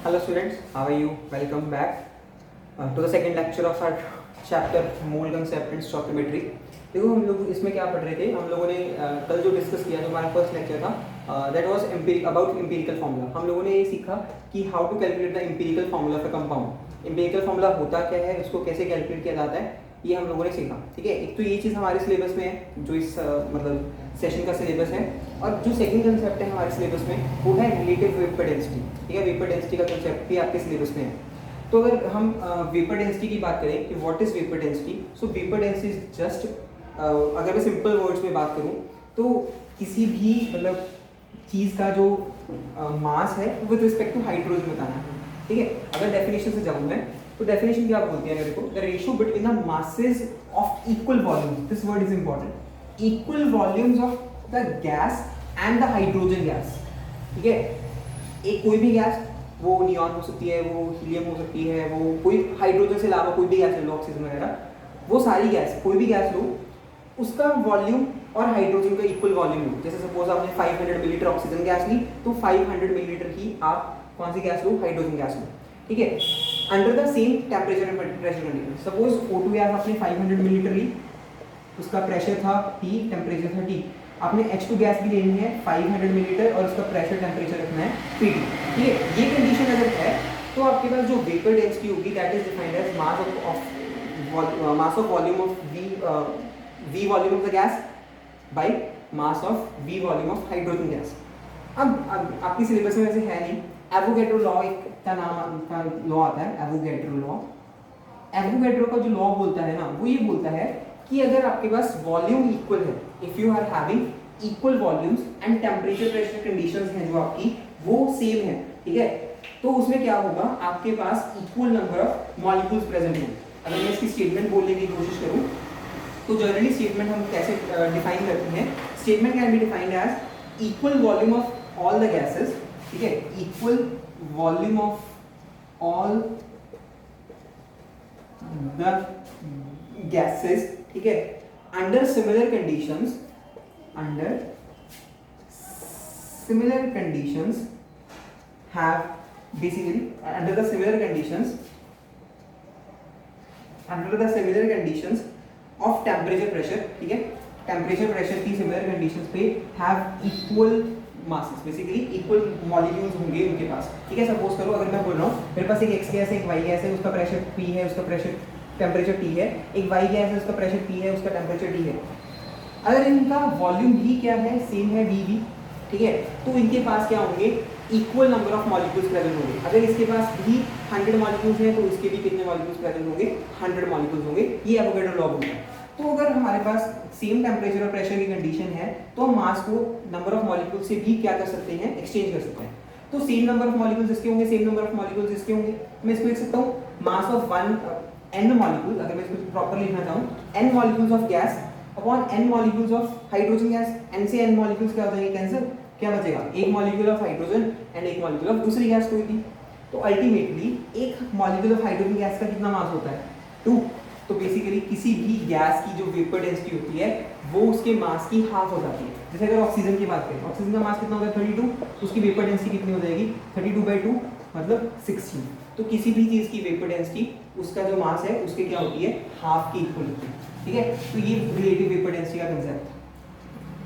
Hello students, how are you? Welcome back to the second lecture of our chapter mole concept in stoichiometry. देखो हम लोग इसमें क्या पढ़ रहे थे, हम लोगों ने कल जो डिस्कस किया, जो हमारा फर्स्ट लेक्चर था, that was about empirical formula. हम लोगों ने ये सीखा कि how to calculate the empirical formula of a compound. Empirical formula होता क्या है, उसको कैसे कैलकुलेट किया जाता है, ये हम लोगों ने सीखा। ठीक है, एक तो ये चीज़ हमारे सिलेबस में है, जो इस मतलब सेशन का सिलेबस है। और जो सेकंड कंसेप्ट है हमारे सिलेबस में, वो है रिलेटिव वेपर डेंसिटी। ठीक है, वेपर डेंसिटी का कंसेप्ट भी आपके सिलेबस में है। तो अगर हम वेपर डेंसिटी की बात करें कि what is vapour density, so vapour density is just, अगर मैं सिंपल वर्ड्स में बात करूं तो किसी भी मतलब चीज़ का जो मास है विद रिस्पेक्ट टू हाइड्रोजन बताना है। ठीक है, अगर डेफिनेशन से जाऊँ मैं तो डेफिनेशन क्या बोलती है मेरे को, the ratio between the masses of equal volumes, this word is important, equal volumes of the gas and the hydrogen gas. ठीक है, एक कोई भी गैस, वो नियॉन हो सकती है, वो हीलियम हो सकती है, वो कोई हाइड्रोजन से अलावा कोई भी गैस ले लो, ऑक्सीजन वगैरह, वो सारी गैस, कोई भी गैस लो, उसका वॉल्यूम और हाइड्रोजन का इक्वल वॉल्यूम लो। जैसे सपोज आपने 500 मिलीलीटर ऑक्सीजन गैस ली, तो 500 मिलीलीटर ही आप कौन सी गैस लो, हाइड्रोजन गैस लो। ठीक है, under the same temperature and pressure condition. Suppose O2 gas आपने 500 मिलीलीटर ली, उसका प्रेशर था T, टेम्परेचर था T। आपने H2 गैस भी लेनी है 500 मिलीलीटर और उसका प्रेशर टेम्परेचर रखना है Pd। ठीक है, ये कंडीशन अगर है तो आपके पास जो वेपर डेंसिटी होगी that is defined as mass of volume of V volume of the gas by mass of V volume of hydrogen gas. अब आपकी सिलेबस में वैसे है नहीं, एवोगैड्रो लॉ एक का नाम का लॉ आता है, एवोगैड्रो लॉ। एवोगैड्रो का जो लॉ बोलता है ना, वो ये बोलता है कि अगर आपके पास वॉल्यूम इक्वल है, if you are having equal volumes and temperature pressure conditions हैं जो आपकी वो सेम है, ठीक है, तो उसमें क्या होगा, आपके पास equal number of molecules present होंगे। अगर मैं इसकी स्टेटमेंट बोलने की कोशिश करूं तो जनरली स्टेटमेंट हम कैसे डिफाइन करते हैं, statement can be defined as equal volume of all the gases. ठीक है, equal volume of all the gases, ठीक है, under similar conditions, under similar conditions have basically under the similar conditions of temperature pressure, ठीक है, temperature pressure की similar conditions पे have equal masses, basically equal molecules होंगे उनके पास। ठीक है, सपोज करो अगर मैं बोल रहा हूँ मेरे पास एक X गैस है, एक Y गैस है, उसका प्रेशर P है, उसका प्रेशर टेम्परेचर T है, एक Y गैस है, उसका प्रेशर P है, उसका टेम्परेचर T है। अगर इनका वॉल्यूम भी क्या है, सेम है VV, ठीक है, तो इनके पास क्या होंगे, equal number of molecules present होंगे। अगर इसके पास भी 100 मॉलिक्यूल्स हैं तो इसके भी कितने मॉलिक्यूल्स प्रेजेंट होंगे, 100 मॉलिक्यूल्स होंगे। ये एवोगैड्रो लॉ बोलता है। तो अगर हमारे पास सेम टेम्परेचर और प्रेशर की कंडीशन है तो हम मास को नंबर ऑफ मॉलिक्यूल्स से भी क्या कर सकते हैं, एक्सचेंज कर सकते हैं। तो सेम नंबर ऑफ मॉलिक्यूल्स इसके होंगे, सेम नंबर ऑफ मॉलिक्यूल्स इसके होंगे। मैं इसको लिख सकता हूँ mass of one n molecule, अगर मैं इसको प्रॉपर लिखना चाहूँ, n molecules of gas upon n molecules of hydrogen gas. n से n मॉलिक्यूल्स क्या हो जाएंगे, कैंसिल, क्या बचेगा, एक मॉलिक्यूल ऑफ हाइड्रोजन एंड एक मॉलिक्यूल ऑफ दूसरी गैस कोई भी। तो अल्टीमेटली एक मॉलिक्यूल ऑफ हाइड्रोजन गैस का कितना मास होता है, 2। तो बेसिकली किसी भी गैस की जो वेपर डेंसिटी होती है वो उसके मास की हाफ हो जाती है। जैसे अगर ऑक्सीजन की बात करें, ऑक्सीजन का मास कितना होता है 32, उसकी वेपर डेंसिटी कितनी हो जाएगी 32/2 मतलब 16। तो किसी भी चीज़ की वेपर डेंसिटी उसका जो मास है उसके क्या होती है, हाफ की इक्वल होती है। ठीक है, तो ये रिलेटिव वेपर डेंसिटी का कंसेप्ट।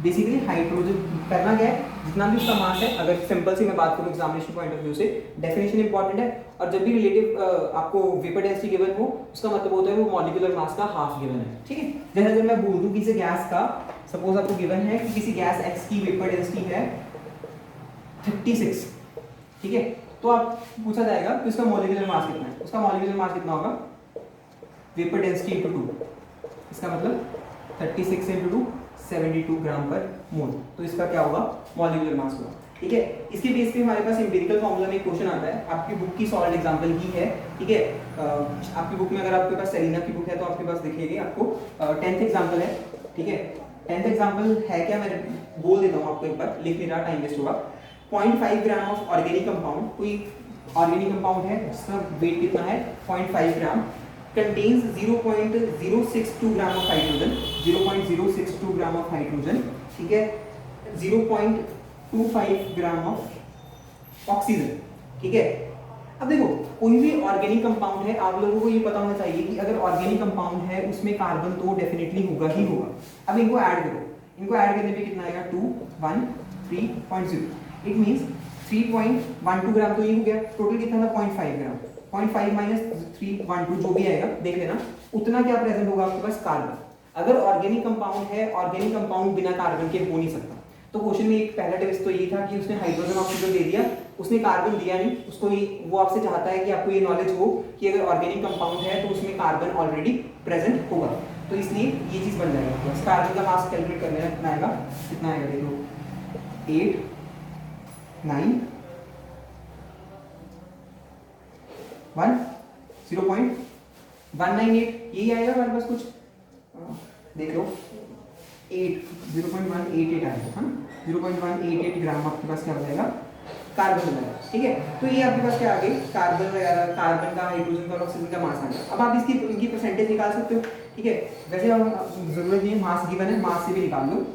बेसिकली हाइड्रोजन करना क्या है, जितना भी उसका मास है, अगर सिंपल से मैं बात करूं एग्जामिनेशन पॉइंट ऑफ व्यू से, डेफिनेशन इंपॉर्टेंट है। और जब भी रिलेटिव आपको वेपर डेंसिटी गिवन हो, उसका मतलब होता है वो मॉलिक्यूलर मास का हाफ गिवन है। ठीक है, जैसे अगर मैं बोल दूं किसी गैस का, सपोज आपको गिवन है कि किसी गैस X की वेपर डेंसिटी है 36, ठीक है, तो आप पूछा जाएगा कि उसका मॉलिक्यूलर मास कितना है। उसका मॉलिक्यूलर मास कितना होगा, वेपर डेंसिटी × 2, इसका मतलब 36 × 2 72 ग्राम पर मोल। तो इसका क्या होगा, मॉलिक्यूलर मास होगा। ठीक है, इसके बेस पे हमारे पास एम्पिरिकल फार्मूला में एक क्वेश्चन आता है, आपकी बुक की सॉल्व एग्जांपल ही है। ठीक है, आपकी बुक में अगर आपके पास सेलिना की बुक है तो आपके पास दिखेगी आपको 10th एग्जांपल है। ठीक है, 10th एग्जांपल है क्या, मैं बोल देता हूँ आपको, एक बार लिख नहीं रहा, टाइम वेस्ट होगा। 0.5 ग्राम ऑफ ऑर्गेनिक कंपाउंड, कोई ऑर्गेनिक कंपाउंड है जिसका वेट कितना है 0.5 ग्राम, contains 0.062 gram of hydrogen, 0.062 gram of hydrogen, ठीक है, 0.25 ग्राम ऑफ ऑक्सीजन। ठीक है, अब देखो कोई भी ऑर्गेनिक कंपाउंड है, आप लोगों को ये पता होना चाहिए कि अगर ऑर्गेनिक कंपाउंड है उसमें कार्बन तो डेफिनेटली होगा ही होगा। अब इनको ऐड करो, इनको ऐड करने पे कितना आएगा 213.0, इट मींस 3.12 ग्राम तो ये हो गया, टोटल कितना था 0.5 ग्राम, 0.5 माइनस 312 जो भी आएगा देख लेना, उतना क्या प्रेजेंट होगा आपके पास कार्बन। अगर ऑर्गेनिक कंपाउंड है, ऑर्गेनिक कंपाउंड बिना कार्बन के हो नहीं सकता। तो क्वेश्चन में एक पहला टिप्स तो ये था कि उसने हाइड्रोजन ऑक्सीजन दे दिया, उसने कार्बन दिया नहीं, उसको वो आपसे चाहता है कि आपको ये नॉलेज हो कि अगर ऑर्गेनिक कंपाउंड है तो उसमें कार्बन ऑलरेडी प्रेजेंट होगा, तो इसलिए ये चीज बन जाएगी। बस कार्बन का मास कैलकुलेट करने में कितना आएगा, कितना आएगा देखो 8 9 1 0.198 यही आएगा हमारे पास, कुछ देख लो 0.188 आएगा, हाँ 0.188 ग्राम आपके पास क्या हो जाएगा कार्बन बनेगा। ठीक है, तो ये आपके पास क्या आ गई कार्बन वगैरह, कार्बन का, हाइड्रोजन का, ऑक्सीजन का मास आ गया। अब आप इसकी इनकी परसेंटेज निकाल सकते हो। ठीक है, वैसे अब जरूरत नहीं है, मास गिवन है, मास से भी निकाल लो,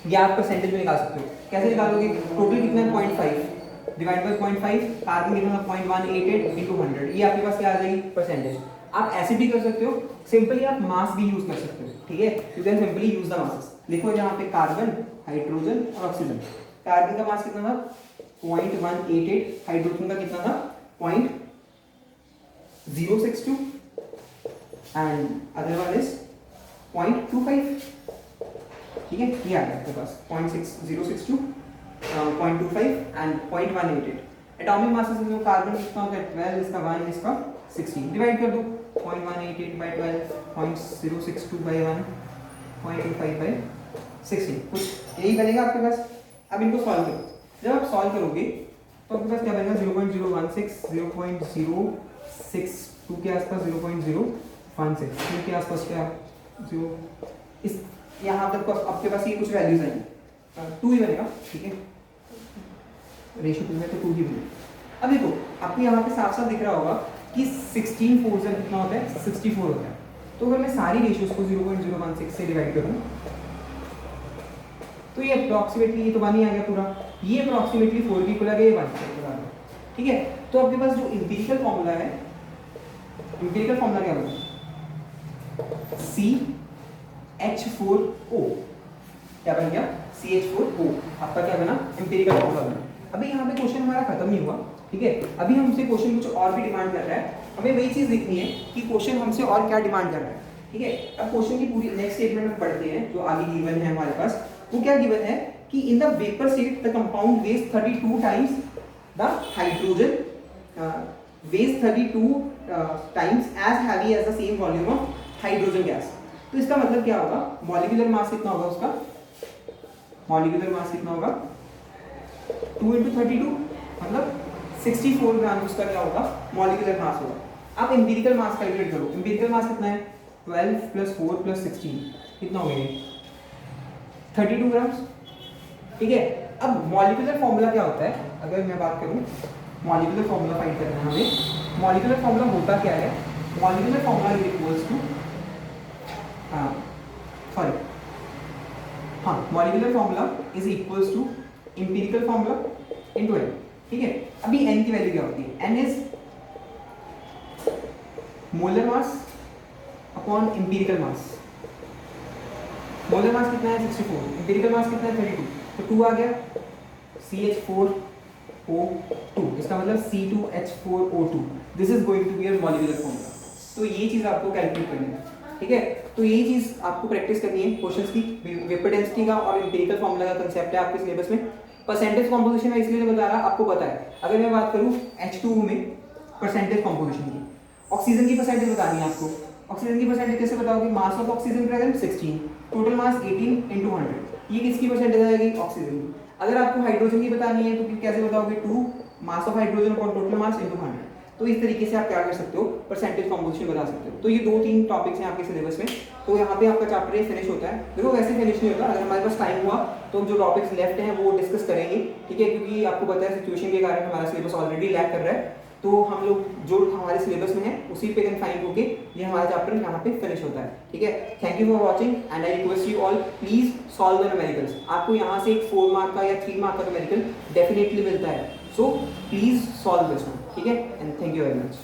या आप परसेंटेज में निकाल सकते हो। कैसे निकालोगे, टोटल कितना है 0.5 डिवाइड बाय 0.5, कार्बन कितना था 0.188 इनटू 100, ये आपके पास क्या आ जाएगी परसेंटेज। आप ऐसे भी कर सकते हो, सिंपली आप मास भी यूज कर सकते हो। ठीक है, you can simply use the masses. लिखो जहां पे कार्बन, हाइड्रोजन और ऑक्सीजन। कार्बन का मास कितना था 0.188, हाइड्रोजन का कितना था 0.062 एंड अदर वन इज 0.25। ठीक है, ये आ गया आपके पास 0.6062, 0.25 एंड 0.188। एटॉमिक मासेस में कार्बन कितना होता है 12, इसका 1, इसका 16, डिवाइड कर दो 0.188 by 12, 0.062 by 1, 0.25 by 16, कुछ यही बनेगा आपके पास। अब इनको सॉल्व करो, जब आप सॉल्व करोगे तो आपके पास क्या बनेगा 0.016, 0.062 के आसपास, 0.016 के आसपास, क्या 0 इस यहाँ तक आपके पास ये कुछ वैल्यूज आएंगी, 2 ही बनेगा। ठीक है, रेशियो 2 है तो 2 ही बनेगा। अब देखो आपको यहाँ पे साफ साफ दिख रहा होगा कि 16 4 से कितना होता है 64 होता है। तो अगर मैं सारी रेशियोज को 0.016 से डिवाइड करूँ तो ये अप्रॉक्सीमेटली, ये तो 1 ही आ गया पूरा, ये अप्रॉक्सीमेटली 4 की इक्वल आ गया, ये 1 के इक्वल आ गया। ठीक है, तो आपके पास जो एम्पिरिकल फॉर्मूला है, एम्पिरिकल फॉर्मूला क्या होगा CH4O, क्या बन गया CH4O, आपका क्या बना एम्पिरिकल फॉर्मूला बना। अभी यहाँ पे क्वेश्चन हमारा खत्म नहीं हुआ। ठीक है, अभी हमसे क्वेश्चन कुछ और भी डिमांड कर रहा है, हमें वही चीज देखनी है कि क्वेश्चन हमसे और क्या डिमांड कर रहा है। ठीक है, अब क्वेश्चन की पूरी नेक्स्ट स्टेटमेंट में पढ़ते हैं जो आगे गिवन है हमारे पास। वो क्या गिवन है कि in the vapour state the compound weighs 32 times the hydrogen, weighs 32 times as heavy as the same volume of hydrogen gas. तो इसका मतलब क्या होगा, मॉलिक्यूलर मास कितना होगा उसका, मॉलिक्यूलर मास कितना होगा 2 into 32 मतलब 64 ग्राम उसका क्या होगा मॉलिक्यूलर मास होगा। अब एम्पिरिकल मास कैलकुलेट करो, एम्पिरिकल मास कितना है 12 + 4 + 16 कितना हो गया 32 ग्राम। ठीक है, अब मॉलिक्यूलर फॉर्मूला क्या होता है, अगर मैं बात करूं मॉलिक्यूलर फॉर्मूला फाइंड करना है हमें, मॉलिक्यूलर फॉर्मूला होता क्या है, molecular formula is equals to molecular formula is equals to empirical formula into n। ठीक है, अभी n की वैल्यू क्या होती है, n is molar mass upon empirical mass. Molar mass कितना है 64, एम्पिरिकल मास कितना है 32, तो 2 आ गया CH4O2, इसका मतलब C2H4O2, this is going to be a molecular formula. तो ये चीज आपको कैलकुलेट करनी है। ठीक है, तो यही चीज आपको प्रैक्टिस करनी है क्वेश्चंस की, वेपर डेंसिटी का और एम्पिरिकल फॉर्मूला का कांसेप्ट है आपके सिलेबस में। परसेंटेज कंपोजिशन में इसलिए बता रहा आपको पता है। अगर मैं बात करूं H2O में परसेंटेज कंपोजिशन की, ऑक्सीजन की परसेंटेज बतानी है आपको। ऑक्सीजन की परसेंटेज कैसे बताओगे, mass of oxygen present 16, total mass 18 × 100, ये किसकी परसेंटेज आएगी ऑक्सीजन की। अगर आपको हाइड्रोजन की बतानी है तो कैसे बताओगे 2 mass of hydrogen upon total mass × 100। तो इस तरीके से आप क्या कर सकते हो परसेंटेज कंपोजिशन बता सकते हो। तो ये 2-3 टॉपिक्स हैं आपके सिलेबस में। तो यहाँ पे आपका चैप्टर ये फिनिश होता है। देखो वैसे फिनिश नहीं होता, अगर हमारे पास टाइम हुआ तो जो टॉपिक्स लेफ्ट हैं वो डिस्कस करेंगे। ठीक है, क्योंकि आपको पता है सिचुएशन के कारण हमारा सिलेबस ऑलरेडी लैग कर रहा है, तो हम लोग जो हमारे सिलेबस में है उसी पे कन्फाइन होके ये हमारा चैप्टर यहाँ पे फिनिश होता है। ठीक है, thank you for watching and I request you all please solve the numericals. आपको यहाँ से एक 4 मार्क का या 3 मार्क का न्यूमेरिकल डेफिनेटली मिलता है, so please solve this one. ठीक है, and thank you very much.